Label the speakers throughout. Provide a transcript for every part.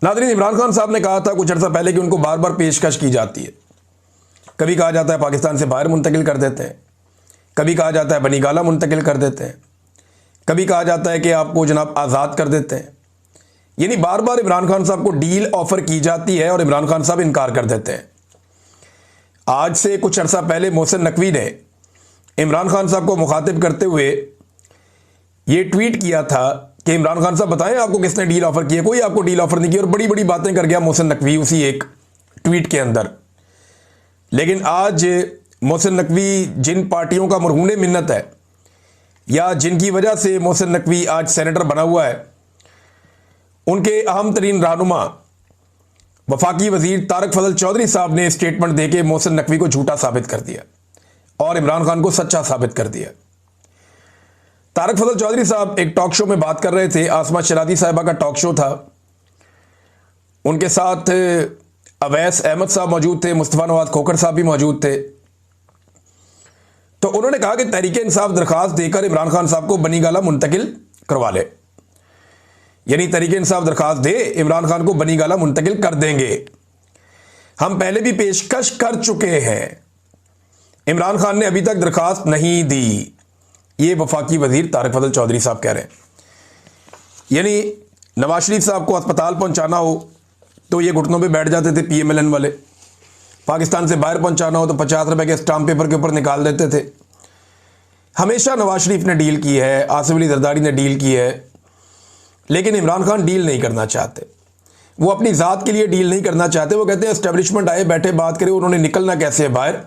Speaker 1: नाज़रीन, इमरान खान साहब ने कहा था कुछ अर्सा पहले कि उनको बार बार पेशकश की जाती है। कभी कहा जाता है पाकिस्तान से बाहर मुंतकिल कर देते हैं, कभी कहा जाता है बनीगाला मुंतकिल कर देते हैं, कभी कहा जाता है कि आपको जनाब आज़ाद कर देते हैं। यानी बार बार इमरान खान साहब को डील ऑफर की जाती है और इमरान खान साहब इनकार कर देते हैं। आज से कुछ अर्सा पहले मोहसिन नकवी ने इमरान खान साहब को मुखातिब करते हुए ये ट्वीट किया था कि इमरान खान साहब बताएं आपको किसने डील ऑफर की है। कोई आपको डील ऑफर नहीं की और बड़ी बड़ी बातें कर गया मोहसिन नकवी उसी एक ट्वीट के अंदर। लेकिन आज मोहसिन नकवी जिन पार्टियों का मरहून मिन्नत है या जिनकी वजह से मोहसिन नकवी आज सेनेटर बना हुआ है, उनके अहम तरीन रहनुमा वफाकी वजीर तारक फजल चौधरी साहब ने स्टेटमेंट देके मोहसिन नकवी को झूठा साबित कर दिया और इमरान खान को सच्चा साबित कर दिया। तारक फजल चौधरी साहब एक टॉक शो में बात कर रहे थे। आसमा शरादी साहिबा का टॉक शो था, उनके साथ अवैस अहमद साहब मौजूद थे, मुस्तफ़ा नवाज खोखर साहब भी मौजूद थे। तो उन्होंने कहा कि तहरीक इंसाफ दरखास्त देकर इमरान खान साहब को बनीगाला मुंतकिल करवा ले। यानी तहरीक इंसाफ दरखास्त दे, इमरान खान को बनीगाला मुंतकिल कर देंगे। हम पहले भी पेशकश कर चुके हैं, इमरान खान ने अभी तक दरखास्त नहीं दी। ये वफाकी वजीर तारक फजल चौधरी साहब कह रहे हैं। यानी नवाज शरीफ साहब को अस्पताल पहुंचाना हो तो ये घुटनों पे बैठ जाते थे PMLN वाले, पाकिस्तान से बाहर पहुंचाना हो तो 50 रुपए के स्टाम्प पेपर के ऊपर निकाल देते थे। हमेशा नवाज शरीफ ने डील की है, आसिफ अली जरदारी ने डील की है, लेकिन इमरान खान डील नहीं करना चाहते। वो अपनी ज़ात के लिए डील नहीं करना चाहते। वो कहते हैं एस्टेब्लिशमेंट आए बैठे बात करे, उन्होंने निकलना कैसे है बाहर,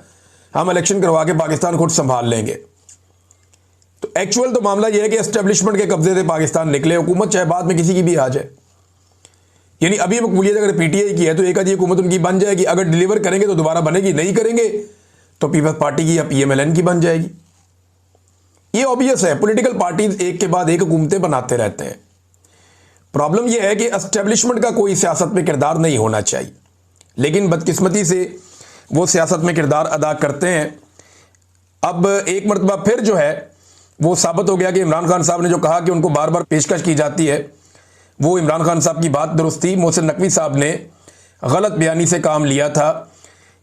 Speaker 1: हम इलेक्शन करवा के पाकिस्तान खुद संभाल लेंगे। तो एक्चुअल तो मामला यह है कि एस्टेब्लिशमेंट के कब्जे से पाकिस्तान निकले, हुकूमत चाहे बाद में किसी की भी आ जाए। यानी अभी मकबूलियत अगर PTI की है तो एक आधी हुकूमत उनकी बन जाएगी, अगर डिलीवर करेंगे तो दोबारा बनेगी, नहीं करेंगे तो पीपल्स पार्टी की या PMLN की बन जाएगी। ये ऑब्वियस है, पॉलिटिकल पार्टीज एक के बाद एक हुकूमतें बनाते रहते हैं। प्रॉब्लम यह है कि एस्टेब्लिशमेंट का कोई सियासत में किरदार नहीं होना चाहिए, लेकिन बदकिस्मती से वो सियासत में किरदार अदा करते हैं। अब एक मरतबा फिर जो है वो साबित हो गया कि इमरान खान साहब ने जो कहा कि उनको बार बार पेशकश की जाती है, वो इमरान खान साहब की बात दुरुस्त थी। मोहसिन नकवी साहब ने गलत बयानी से काम लिया था।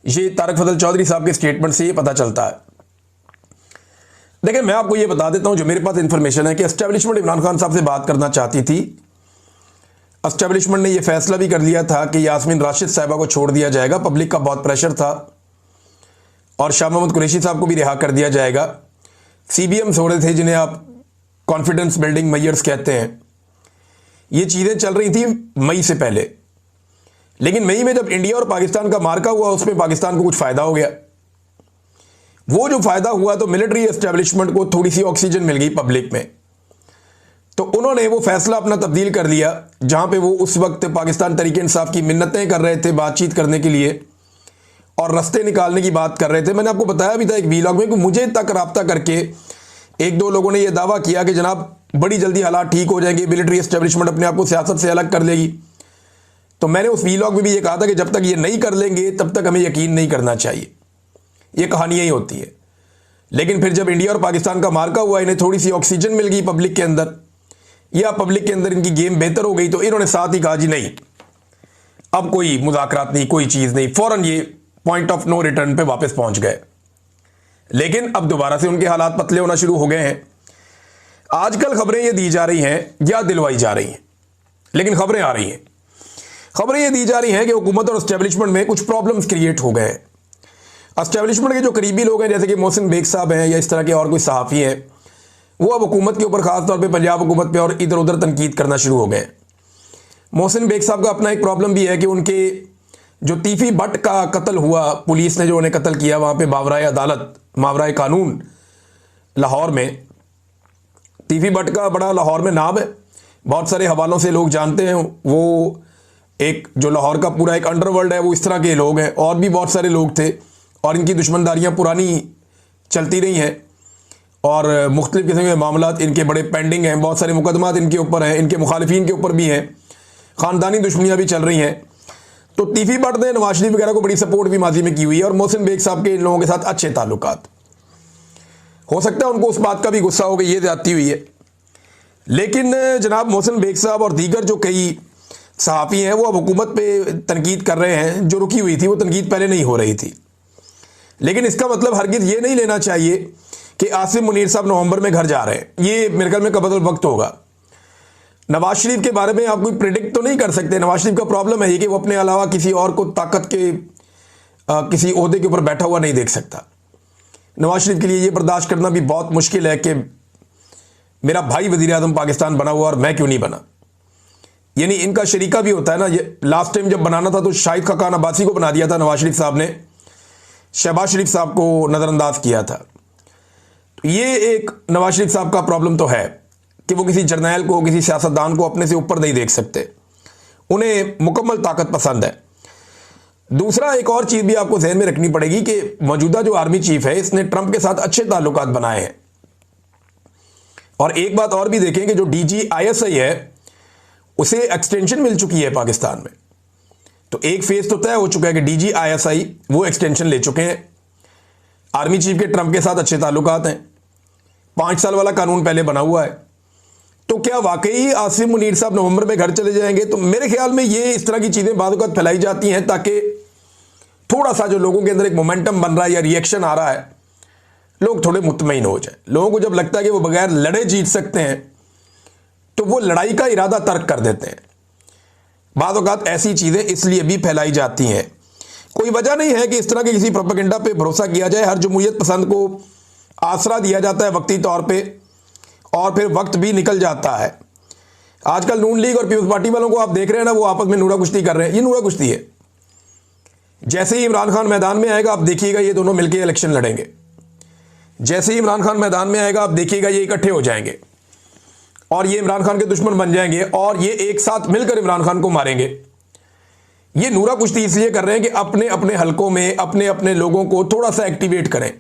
Speaker 1: ये तारक फजल चौधरी साहब के स्टेटमेंट से ये पता चलता है। देखिए, मैं आपको ये बता देता हूं जो मेरे पास इंफॉर्मेशन है कि एस्टेब्लिशमेंट इमरान खान साहब से बात करना चाहती थी। एस्टेब्लिशमेंट ने यह फैसला भी कर लिया था कि यास्मीन राशिद साहिबा को छोड़ दिया जाएगा, पब्लिक का बहुत प्रेशर था, और शाह मोहम्मद कुरैशी साहब को भी रिहा कर दिया जाएगा। CBMs हो रहे थे जिन्हें आप कॉन्फिडेंस बिल्डिंग मेजर्स कहते हैं। ये चीज़ें चल रही थी मई से पहले, लेकिन मई में जब इंडिया और पाकिस्तान का मार्का हुआ उसमें पाकिस्तान को कुछ फ़ायदा हो गया। वो जो फ़ायदा हुआ तो मिलिट्री एस्टेब्लिशमेंट को थोड़ी सी ऑक्सीजन मिल गई पब्लिक में, तो उन्होंने वो फैसला अपना तब्दील कर लिया। जहाँ पे वो उस वक्त पाकिस्तान तहरीक इंसाफ की मिन्नतें कर रहे थे बातचीत करने के लिए और रास्ते निकालने की बात कर रहे थे। मैंने आपको बताया भी था एक वीलॉग में कि मुझे तक राब्ता करके एक दो लोगों ने यह दावा किया कि जनाब बड़ी जल्दी हालात ठीक हो जाएंगे, मिलिट्री एस्टेब्लिशमेंट अपने आप को सियासत से अलग कर लेगी। तो मैंने उस वीलॉग में भी ये कहा था कि जब तक ये नहीं कर लेंगे तब तक हमें यकीन नहीं करना चाहिए। ये कहानियाँ ही होती है। लेकिन फिर जब इंडिया और पाकिस्तान का मार्का हुआ, इन्हें थोड़ी सी ऑक्सीजन मिल गई पब्लिक के अंदर, या पब्लिक के अंदर इनकी गेम बेहतर हो गई, तो इन्होंने साथ ही कहा जी नहीं, अब कोई मुज़ाकरात नहीं, कोई चीज़ नहीं, फ़ौरन ये पॉइंट ऑफ नो रिटर्न पे वापस पहुंच गए। लेकिन अब दोबारा से उनके हालात पतले होना शुरू हो गए हैं। आजकल खबरें ये दी जा रही हैं या दिलवाई जा रही हैं, लेकिन खबरें आ रही हैं। खबरें ये दी जा रही हैं कि हुकूमत और एस्टेब्लिशमेंट में कुछ प्रॉब्लम्स क्रिएट हो गए हैं। एस्टेब्लिशमेंट के जो करीबी लोग हैं जैसे कि मोहसिन बेग साहब हैं या इस तरह के और कोई सहाफ़ी हैं, वो अब हुकूमत के ऊपर ख़ासतौर पर पंजाब हुकूमत पर और इधर उधर तनकीद करना शुरू हो गए। मोहसिन बेग साहब का अपना एक प्रॉब्लम भी है कि उनके जो तीफ़ी भट्ट का कत्ल हुआ, पुलिस ने जो उन्हें कत्ल किया वहाँ पे मावराए अदालत, मावराए कानून लाहौर में, तीफ़ी भट्ट का बड़ा लाहौर में नाम है, बहुत सारे हवालों से लोग जानते हैं। वो एक जो लाहौर का पूरा एक अंडरवर्ल्ड है, वो इस तरह के लोग हैं। और भी बहुत सारे लोग थे और इनकी दुश्मनदारियाँ पुरानी चलती रही हैं और मुख्तलिफ़ किस्म के मामलात इनके बड़े पेंडिंग हैं। बहुत सारे मुकदमात इनके ऊपर हैं, इनके मुखालिफिन के ऊपर भी हैं, ख़ानदानी दुश्मनियाँ भी चल रही हैं। तो तीफ़ी भट्ट ने नवाज शरीफ वगैरह को बड़ी सपोर्ट भी माजी में की हुई है और मोहसिन बेग साहब के इन लोगों के साथ अच्छे ताल्लुकात। हो सकता है उनको उस बात का भी गुस्सा हो कि ये ज़्यादती हुई है। लेकिन जनाब मोहसिन बेग साहब और दीगर जो कई सहाफ़ी हैं वो अब हुकूमत पे तनकीद कर रहे हैं, जो रुकी हुई थी वो तनकीद पहले नहीं हो रही थी। लेकिन इसका मतलब हरगिज़ ये नहीं लेना चाहिए कि आसिम मुनीर साहब नवंबर में घर जा रहे हैं। ये मेरे ख्याल में कबल वक्त होगा। नवाज शरीफ के बारे में आप कोई प्रिडिक्ट तो नहीं कर सकते। नवाज शरीफ का प्रॉब्लम है ये कि वो अपने अलावा किसी और को ताकत के किसी ओहदे के ऊपर बैठा हुआ नहीं देख सकता। नवाज शरीफ के लिए ये बर्दाश्त करना भी बहुत मुश्किल है कि मेरा भाई वज़ीर आज़म पाकिस्तान बना हुआ और मैं क्यों नहीं बना। यानी इनका शरीका भी होता है ना। ये लास्ट टाइम जब बनाना था तो शाहिद खाकान अब्बासी को बना दिया था नवाज शरीफ साहब ने, शहबाज शरीफ साहब को नज़रअंदाज किया था। तो ये एक नवाज शरीफ साहब का प्रॉब्लम तो है कि वो किसी जर्नैल को, किसी सियासतदान को अपने से ऊपर नहीं देख सकते। उन्हें मुकम्मल ताकत पसंद है। दूसरा एक और चीज़ भी आपको ध्यान में रखनी पड़ेगी कि मौजूदा जो आर्मी चीफ है इसने ट्रंप के साथ अच्छे ताल्लुकात बनाए हैं। और एक बात और भी देखें कि जो डीजी आईएसआई है उसे एक्सटेंशन मिल चुकी है पाकिस्तान में। तो एक फेज तो तय हो चुका है कि डीजी आईएसआई वो एक्सटेंशन ले चुके हैं। आर्मी चीफ के ट्रंप के साथ अच्छे ताल्लुकात हैं। 5 साल वाला कानून पहले बना हुआ है। तो क्या वाकई आसिम मुनीर साहब नवंबर में घर चले जाएंगे? तो मेरे ख्याल में ये इस तरह की चीज़ें बाद वक़्त फैलाई जाती हैं ताकि थोड़ा सा जो लोगों के अंदर एक मोमेंटम बन रहा है या रिएक्शन आ रहा है, लोग थोड़े मुतमईन हो जाए। लोगों को जब लगता है कि वो बगैर लड़े जीत सकते हैं तो वो लड़ाई का इरादा तर्क कर देते हैं। बाद वक़्त ऐसी चीज़ें इसलिए भी फैलाई जाती हैं। कोई वजह नहीं है कि इस तरह के किसी प्रोपेगेंडा पे भरोसा किया जाए। हर जमहूरियत पसंद को आसरा दिया जाता है वक्ती तौर पे और फिर वक्त भी निकल जाता है। आजकल नून लीग और पीपल्स पार्टी वालों को आप देख रहे हैं ना, वो आपस में नूरा कुश्ती कर रहे हैं। ये नूरा कुश्ती है। जैसे ही इमरान खान मैदान में आएगा आप देखिएगा ये दोनों मिलकर इलेक्शन लड़ेंगे। जैसे ही इमरान खान मैदान में आएगा आप देखिएगा ये इकट्ठे हो जाएंगे और ये इमरान खान के दुश्मन बन जाएंगे और ये एक साथ मिलकर इमरान खान को मारेंगे। ये नूरा कुश्ती इसलिए कर रहे हैं कि अपने अपने हलकों में अपने अपने लोगों को थोड़ा सा एक्टिवेट करें,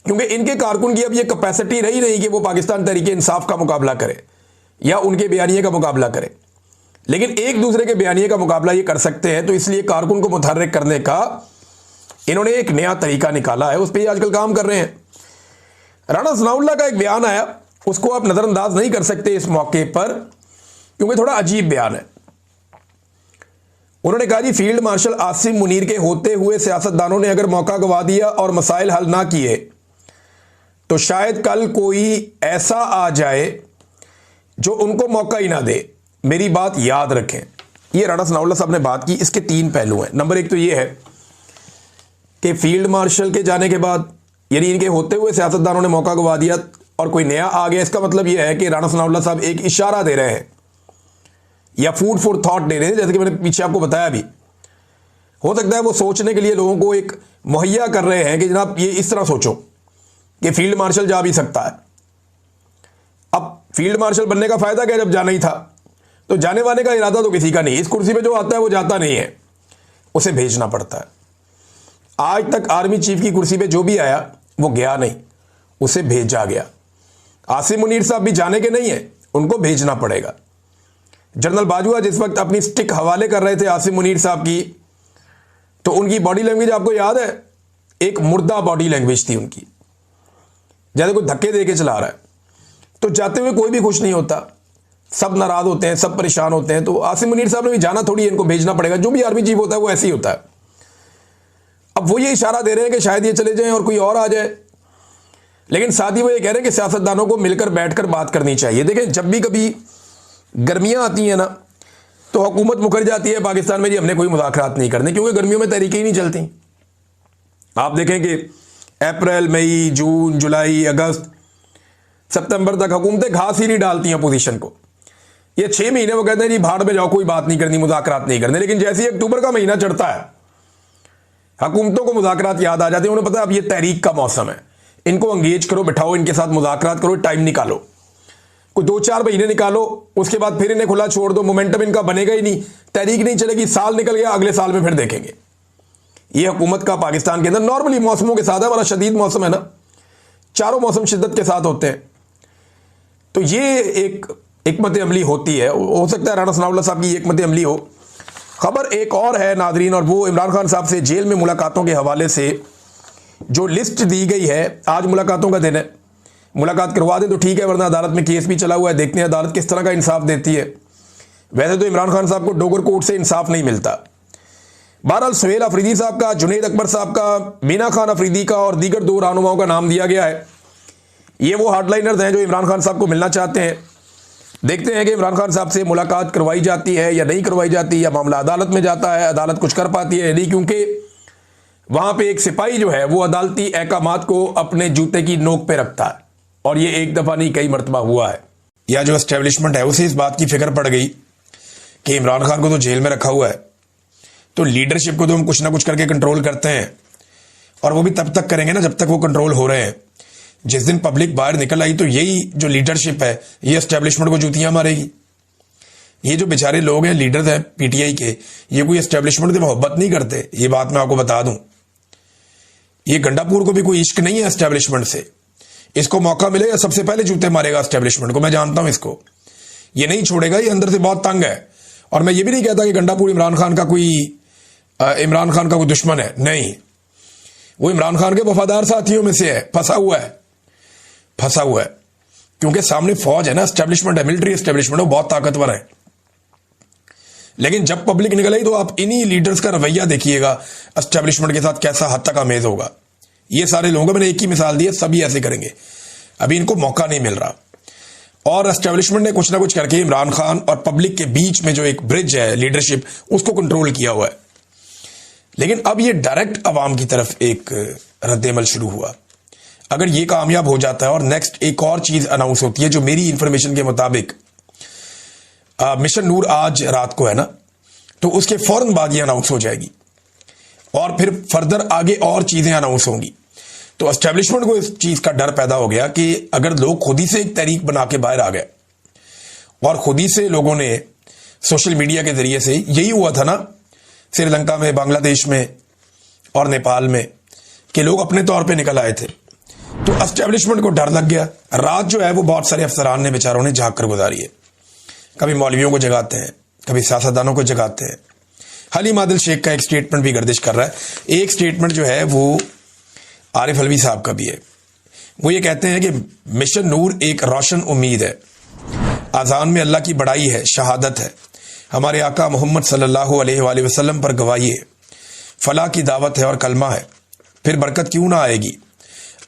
Speaker 1: क्योंकि इनके कारकुन की अब ये कैपेसिटी रही नहीं कि वो पाकिस्तान तहरीक इंसाफ का मुकाबला करे या उनके बयानिए का मुकाबला करे। लेकिन एक दूसरे के बयानिए का मुकाबला ये कर सकते हैं। तो इसलिए कारकुन को मुतहर्रिक करने का इन्होंने एक नया तरीका निकाला है, उस पर आजकल काम कर रहे हैं। राणा सनाउल्लाह का एक बयान आया, उसको आप नज़रअंदाज नहीं कर सकते इस मौके पर, क्योंकि थोड़ा अजीब बयान है। उन्होंने कहा जी फील्ड मार्शल आसिम मुनीर के होते हुए सियासतदानों ने अगर मौका गंवा दिया और मसाइल हल ना किए तो शायद कल कोई ऐसा आ जाए जो उनको मौका ही ना दे। मेरी बात याद रखें। ये राणा सनाउल्लाह साहब ने बात की। इसके 3 पहलू हैं। नंबर 1 तो ये है कि फील्ड मार्शल के जाने के बाद यानी इनके होते हुए सियासतदानों ने मौका गंवा दिया और कोई नया आ गया। इसका मतलब यह है कि राणा सनाउल्लाह साहब एक इशारा दे रहे हैं या फूड फॉर थॉट दे रहे हैं। जैसे कि मैंने पीछे आपको बताया भी, हो सकता है वो सोचने के लिए लोगों को एक मुहैया कर रहे हैं कि जनाब ये इस तरह सोचो कि फील्ड मार्शल जा भी सकता है। अब फील्ड मार्शल बनने का फायदा क्या जब जाना ही था? तो जाने वाने का इरादा तो किसी का नहीं। इस कुर्सी पे जो आता है वो जाता नहीं है, उसे भेजना पड़ता है। आज तक आर्मी चीफ की कुर्सी पे जो भी आया वो गया नहीं, उसे भेजा गया। आसिम मुनीर साहब भी जाने के नहीं है, उनको भेजना पड़ेगा। जनरल बाजवा जिस वक्त अपनी स्टिक हवाले कर रहे थे आसिम मुनीर साहब की, तो उनकी बॉडी लैंग्वेज आपको याद है? एक मुर्दा बॉडी लैंग्वेज थी उनकी, जैसे कोई धक्के दे के चला रहा है। तो जाते हुए कोई भी खुश नहीं होता, सब नाराज होते हैं, सब परेशान होते हैं। तो आसिम मुनीर साहब ने भी जाना थोड़ी, इनको भेजना पड़ेगा। जो भी आर्मी चीफ होता है वो ऐसे ही होता है। अब वो ये इशारा दे रहे हैं कि शायद ये चले जाएं और कोई और आ जाए, लेकिन साथ ही वो ये कह रहे हैं कि सियासतदानों को मिलकर बैठकर बात करनी चाहिए। देखें, जब भी कभी गर्मियां आती हैं ना तो हुकूमत मुकर जाती है पाकिस्तान में जी हमने कोई मुज़ाकरात नहीं करने, क्योंकि गर्मियों में तहरीकें ही नहीं चलती। आप देखें कि अप्रैल, मई, जून, जुलाई, अगस्त, सितंबर तक हुकूमतें घास ही नहीं डालती हैं अपोजिशन को। ये 6 महीने वो कहते हैं जी भाड़ में जाओ, कोई बात नहीं करनी, मुज़ाकरात नहीं करने। लेकिन जैसे ही अक्टूबर का महीना चढ़ता है हुकूमतों को मुज़ाकरात याद आ जाते हैं। उन्हें पता है अब ये तहरीक का मौसम है, इनको अंगेज करो, बिठाओ, इनके साथ मुज़ाकरात करो, टाइम निकालो, कोई 2-4 महीने निकालो, उसके बाद फिर इन्हें खुला छोड़ दो। मोमेंटम इनका बनेगा ही नहीं, तहरीक नहीं चलेगी। साल निकल गया, अगले साल में फिर देखेंगे। ये हुकूमत का पाकिस्तान के अंदर नॉर्मली मौसमों के साथ है। हमारा शदीद मौसम है ना, चारों मौसम शिद्दत के साथ होते हैं। तो ये एक हिकमत अमली होती है। हो सकता है राणा सनाउल्लाह साहब की हिकमत अमली हो। खबर एक और है नादरीन, और वो इमरान खान साहब से जेल में मुलाकातों के हवाले से जो लिस्ट दी गई है। आज मुलाकातों का दिन है, मुलाकात करवा दें तो ठीक है, वरना अदालत में केस भी चला हुआ है। देखते हैं अदालत किस तरह का इंसाफ देती है। वैसे तो इमरान खान साहब को डोगर कोर्ट से इंसाफ नहीं मिलता। बहरहाल सुहेल अफरीदी साहब का, जुनैद अकबर साहब का, मीना खान अफरीदी का और दीगर 2 रहनुमाओं का नाम दिया गया है। ये वो हार्डलाइनर्स हैं जो इमरान खान साहब को मिलना चाहते हैं। देखते हैं कि इमरान खान साहब से मुलाकात करवाई जाती है या नहीं करवाई जाती, या मामला अदालत में जाता है, अदालत कुछ कर पाती है नहीं, क्योंकि वहां पे एक सिपाही जो है वो अदालती अहकामात को अपने जूते की नोक पे रखता है, और ये एक दफा नहीं कई मरतबा हुआ है। या जो एस्टेब्लिशमेंट है उसे इस बात की फिक्र पड़ गई कि इमरान खान को तो जेल में रखा हुआ है, तो लीडरशिप को तो हम कुछ ना कुछ करके कंट्रोल करते हैं, और वो भी तब तक करेंगे ना जब तक वो कंट्रोल हो रहे हैं। जिस दिन पब्लिक बाहर निकल आई तो यही जो लीडरशिप है ये एस्टेब्लिशमेंट को जूतियां मारेगी। ये जो बेचारे लोग हैं, लीडर्स हैं पीटीआई के, ये कोई एस्टेब्लिशमेंट से मोहब्बत नहीं करते, ये बात मैं आपको बता दूं। ये गंडापुर को भी कोई इश्क नहीं है एस्टेब्लिशमेंट से। इसको मौका मिलेगा सबसे पहले जूते मारेगा एस्टेब्लिशमेंट को, मैं जानता हूं इसको। ये नहीं छोड़ेगा, ये अंदर से बहुत तंग है। और मैं ये भी नहीं कहता कि गंडापुर इमरान खान का कोई दुश्मन है, नहीं। वो इमरान खान के वफादार साथियों में से है, फंसा हुआ है, क्योंकि सामने फौज है ना, एस्टेब्लिशमेंट है, मिलिट्री एस्टेब्लिशमेंट, वो बहुत ताकतवर है। लेकिन जब पब्लिक निकल आई तो आप इन्हीं लीडर्स का रवैया देखिएगा एस्टेब्लिशमेंट के साथ कैसा हद तक अमेज होगा। ये सारे लोगों को मैंने एक ही मिसाल दी है, सभी ऐसे करेंगे। अभी इनको मौका नहीं मिल रहा, और एस्टेब्लिशमेंट ने कुछ ना कुछ करके इमरान खान और पब्लिक के बीच में जो एक ब्रिज है लीडरशिप, उसको कंट्रोल किया हुआ है। लेकिन अब ये डायरेक्ट अवाम की तरफ एक रद्देमल शुरू हुआ। अगर ये कामयाब हो जाता है और नेक्स्ट एक और चीज अनाउंस होती है जो मेरी इंफॉर्मेशन के मुताबिक मिशन नूर आज रात को है ना, तो उसके फौरन बाद ये अनाउंस हो जाएगी, और फिर फर्दर आगे और चीजें अनाउंस होंगी। तो एस्टेब्लिशमेंट को इस चीज का डर पैदा हो गया कि अगर लोग खुद ही से एक तहरीक बना के बाहर आ गए, और खुद ही से लोगों ने सोशल मीडिया के जरिए से, यही हुआ था ना श्रीलंका में, बांग्लादेश में और नेपाल में, कि लोग अपने तौर पे निकल आए थे, तो एस्टेब्लिशमेंट को डर लग गया। रात जो है वो बहुत सारे अफसरान ने, बेचारों ने झांक कर गुजारी है। कभी मौलवियों को जगाते हैं, कभी सियासतदानों को जगाते हैं। हलीम आदिल शेख का एक स्टेटमेंट भी गर्दिश कर रहा है। एक स्टेटमेंट जो है वो आरिफ अलवी साहब का भी है। वो ये कहते हैं कि मिशन नूर एक रोशन उम्मीद है, आजान में अल्लाह की बड़ाई है, शहादत है, हमारे आका मोहम्मद सल्लल्लाहु अलैहि वसल्लम पर गवाही है, फलाह की दावत है और कलमा है। फिर बरकत क्यों ना आएगी?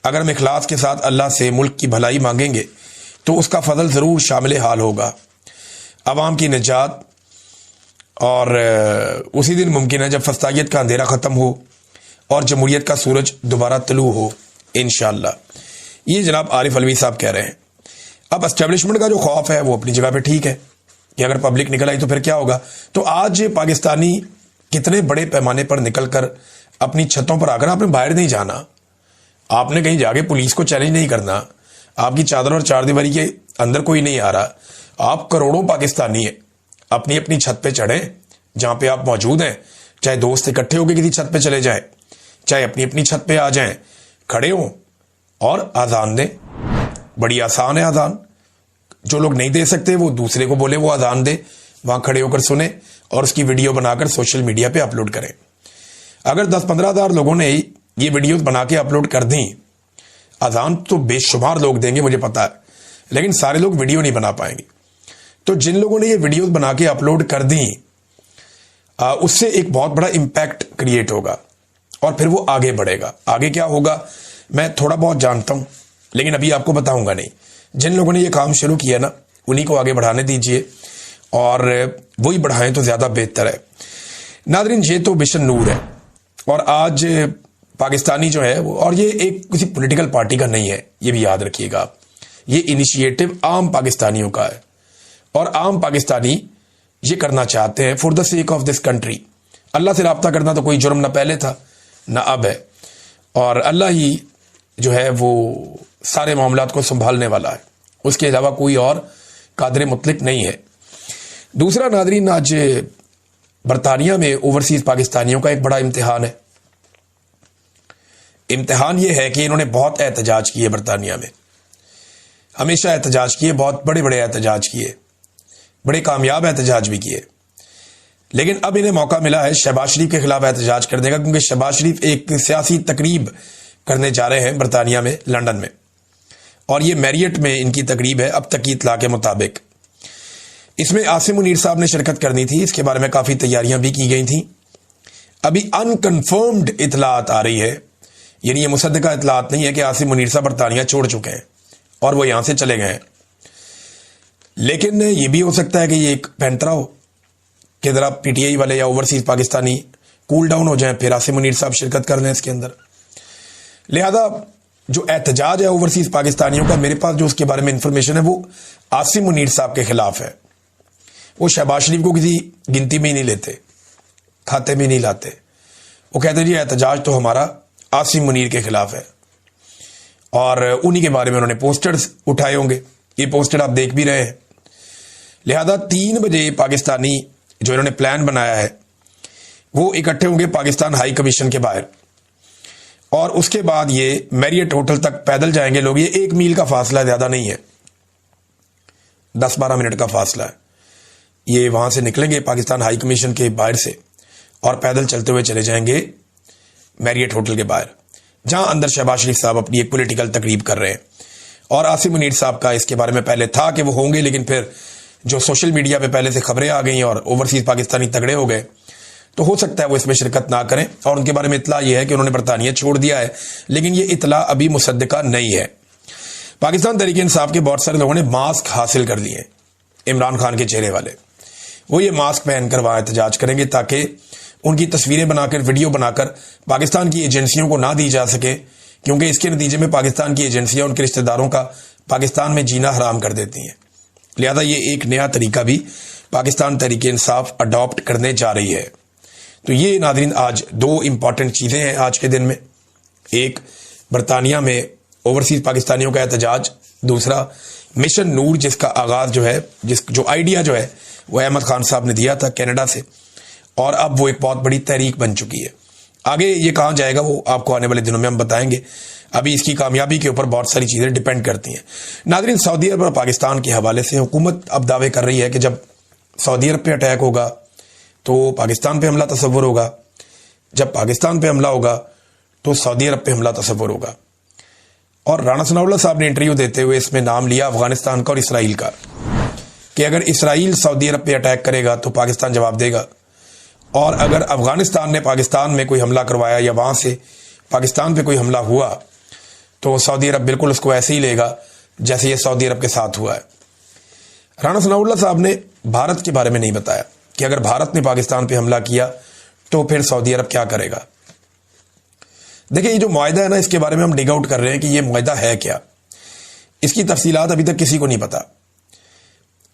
Speaker 1: अगर हम इखलास के साथ अल्लाह से मुल्क की भलाई मांगेंगे तो उसका फजल जरूर शामिल हाल होगा। अवाम की निजात और उसी दिन मुमकिन है जब फस्तायत का अंधेरा खत्म हो और जमहूरियत का सूरज दोबारा तलू हो, इंशाअल्लाह। ये जनाब आरिफ अलवी साहब कह रहे हैं। अब एस्टेब्लिशमेंट का जो खौफ है वो अपनी जगह पे ठीक है कि अगर पब्लिक निकल आई तो फिर क्या होगा। तो आज पाकिस्तानी कितने बड़े पैमाने पर निकलकर अपनी छतों पर आकर, आपने बाहर नहीं जाना, आपने कहीं जाके पुलिस को चैलेंज नहीं करना, आपकी चादर और चारदीवारी के अंदर कोई नहीं आ रहा। आप करोड़ों पाकिस्तानी है, अपनी अपनी छत पे चढ़े जहां पे आप मौजूद हैं, चाहे दोस्त इकट्ठे होकर किसी छत पे चले जाएं, चाहे अपनी अपनी छत पे आ जाएं, खड़े हों और आजान दें। बड़ी आसान है आजान। जो लोग नहीं दे सकते वो दूसरे को बोले वो आजान दे, वहां खड़े होकर सुने और उसकी वीडियो बनाकर सोशल मीडिया पे अपलोड करें। अगर 10-15 हज़ार लोगों ने ये वीडियोस बना के अपलोड कर दी, आजान तो बेशुमार लोग देंगे मुझे पता है, लेकिन सारे लोग वीडियो नहीं बना पाएंगे। तो जिन लोगों ने ये वीडियोस बना के अपलोड कर दी, उससे एक बहुत बड़ा इंपैक्ट क्रिएट होगा और फिर वो आगे बढ़ेगा। आगे क्या होगा मैं थोड़ा बहुत जानता हूं, लेकिन अभी आपको बताऊंगा नहीं। जिन लोगों ने ये काम शुरू किया ना, उन्हीं को आगे बढ़ाने दीजिए और वही बढ़ाएं तो ज्यादा बेहतर है। नादरीन, ये तो मिशन नूर है और आज पाकिस्तानी जो है वो, और ये एक किसी पॉलिटिकल पार्टी का नहीं है, ये भी याद रखिएगा आप। ये इनिशिएटिव आम पाकिस्तानियों का है और आम पाकिस्तानी ये करना चाहते हैं for the sake of this country. अल्लाह से राब्ता करना तो कोई जुर्म ना पहले था ना अब है, और अल्लाह ही जो है वो सारे मामलात को संभालने वाला है, उसके अलावा कोई और कादर मुतलक नहीं है। दूसरा नादरीन, आज बरतानिया में ओवरसीज पाकिस्तानियों का एक बड़ा इम्तिहान है। इम्तिहान ये है कि इन्होंने बहुत एहतजाज किए बरतानिया में, हमेशा एहतजाज किए, बहुत बड़े बड़े एहतजाज किए, बड़े कामयाब एहतजाज भी किए। लेकिन अब इन्हें मौका मिला है शहबाज शरीफ के खिलाफ एहतजाज करने का, क्योंकि शहबाज शरीफ एक सियासी तकरीब करने जा रहे हैं बरतानिया में, लंदन में, और ये मैरियट में इनकी तकरीब है अब तक की इतला के मुताबिक। इसमें आसिम मुनीर साहब ने शिरकत करनी थी, इसके बारे में काफ़ी तैयारियां भी की गई थी। अभी अनकन्फर्म्ड इतलात आ रही है, यानी ये मुसद्दका इतलात नहीं है कि आसिम मुनीर साहब बरतानिया छोड़ चुके हैं और वो यहां से चले गए हैं। लेकिन ये भी हो सकता है कि ये एक पैंतरा हो कि जरा पीटीआई वाले या ओवरसीज पाकिस्तानी कूल डाउन हो जाएं, फिर आसिम मुनीर साहब शिरकत कर लें इसके अंदर। लिहाजा जो एहतजाज है ओवरसीज पाकिस्तानियों का, मेरे पास जो उसके बारे में इंफॉर्मेशन है वो आसिम मुनीर साहब के खिलाफ है। वो शहबाज शरीफ को किसी गिनती में ही नहीं लेते, खाते में नहीं लाते। वो कहते जी एहतजाज तो हमारा आसिम मुनीर के खिलाफ है, और उन्हीं के बारे में उन्होंने पोस्टर्स उठाए होंगे। ये पोस्टर आप देख भी रहे हैं। लिहाजा 3 बजे पाकिस्तानी जो इन्होंने प्लान बनाया है वो इकट्ठे होंगे पाकिस्तान हाई कमीशन के बाहर, और उसके बाद ये मैरियट होटल तक पैदल जाएंगे लोग। ये 1 मील का फासला, ज्यादा नहीं है, 10-12 मिनट का फासला है। ये वहां से निकलेंगे पाकिस्तान हाई कमीशन के बाहर से और पैदल चलते हुए चले जाएंगे मैरियट होटल के बाहर, जहां अंदर शहबाज शरीफ साहब अपनी एक पॉलिटिकल तकरीब कर रहे हैं। और आसिम मुनीर साहब का इसके बारे में पहले था कि वो होंगे, लेकिन फिर जो सोशल मीडिया पे पहले से खबरें आ गई और ओवरसीज पाकिस्तानी तगड़े हो गए, तो हो सकता है वो इसमें शिरकत ना करें। और उनके बारे में इतला यह है कि उन्होंने बरतानिया छोड़ दिया है, लेकिन ये इतला अभी मुसद्दका नहीं है। पाकिस्तान तहरीक-ए-इंसाफ के बहुत सारे लोगों ने मास्क हासिल कर लिए, इमरान खान के चेहरे वाले। वो ये मास्क पहनकर वहां एहतजाज करेंगे ताकि उनकी तस्वीरें बनाकर, वीडियो बनाकर पाकिस्तान की एजेंसियों को ना दी जा सके, क्योंकि इसके नतीजे में पाकिस्तान की एजेंसियां उनके रिश्तेदारों का पाकिस्तान में जीना हराम कर देती हैं। लिहाजा ये एक नया तरीका भी पाकिस्तान तहरीक-ए-इंसाफ अडॉप्ट करने जा रही है। तो ये नाज़रीन आज 2 इंपॉर्टेंट चीजें हैं आज के दिन में। एक, बरतानिया में ओवरसीज पाकिस्तानियों का एहतजाज। दूसरा, मिशन नूर, जिसका आगाज जो है, जो आइडिया जो है वो अहमद खान साहब ने दिया था कनाडा से, और अब वो एक बहुत बड़ी तहरीक बन चुकी है। आगे ये कहां जाएगा वो आपको आने वाले दिनों में हम बताएंगे। अभी इसकी कामयाबी के ऊपर बहुत सारी चीजें डिपेंड करती हैं। नाज़रीन, सऊदी अरब और पाकिस्तान के हवाले से हुकूमत अब दावे कर रही है कि जब सऊदी अरब पे अटैक होगा तो पाकिस्तान पे हमला तस्वुर होगा, जब पाकिस्तान पे हमला होगा तो सऊदी अरब पे हमला तस्वुर होगा। और राणा सनाउल्लाह साहब ने इंटरव्यू देते हुए इसमें नाम लिया अफगानिस्तान का और इसराइल का, कि अगर इसराइल सऊदी अरब पे अटैक करेगा तो पाकिस्तान जवाब देगा, और अगर अफगानिस्तान ने पाकिस्तान में कोई हमला करवाया या वहां से पाकिस्तान पे कोई हमला हुआ तो सऊदी अरब बिल्कुल उसको ऐसे ही लेगा जैसे ये सऊदी अरब के साथ हुआ है। राणा सनाउल्लाह साहब ने भारत के बारे में नहीं बताया कि अगर भारत ने पाकिस्तान पे हमला किया तो फिर सऊदी अरब क्या करेगा। देखिए, ये जो मुआहिदा है ना, इसके बारे में हम डिग आउट कर रहे हैं कि ये मुआहिदा है क्या। इसकी तफसीलात अभी तक किसी को नहीं पता।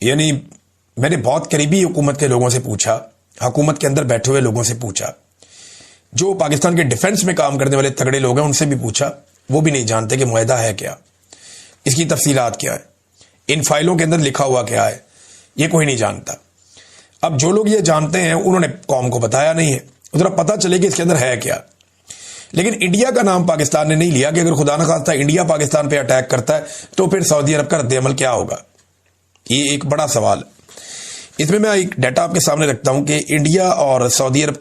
Speaker 1: यानी मैंने बहुत करीबी हुकूमत के लोगों से पूछा, हुकूमत के अंदर बैठे हुए लोगों से पूछा, जो पाकिस्तान के डिफेंस में काम करने वाले तगड़े लोग हैं उनसे भी पूछा, वो भी नहीं जानते कि मुआहिदा है क्या, इसकी तफसीलात क्या है, इन फाइलों के अंदर लिखा हुआ क्या है, ये कोई नहीं जानता। अब जो लोग ये जानते हैं उन्होंने कौम को बताया नहीं है, उधर पता चले कि इसके अंदर है क्या। लेकिन इंडिया का नाम पाकिस्तान ने नहीं लिया कि अगर खुदा न खास्ता इंडिया पाकिस्तान पे अटैक करता है तो फिर सऊदी अरब का रद्द-ए-अमल क्या होगा। ये एक बड़ा सवाल है। इसमें मैं एक डाटा आपके सामने रखता हूं कि इंडिया और सऊदी अरब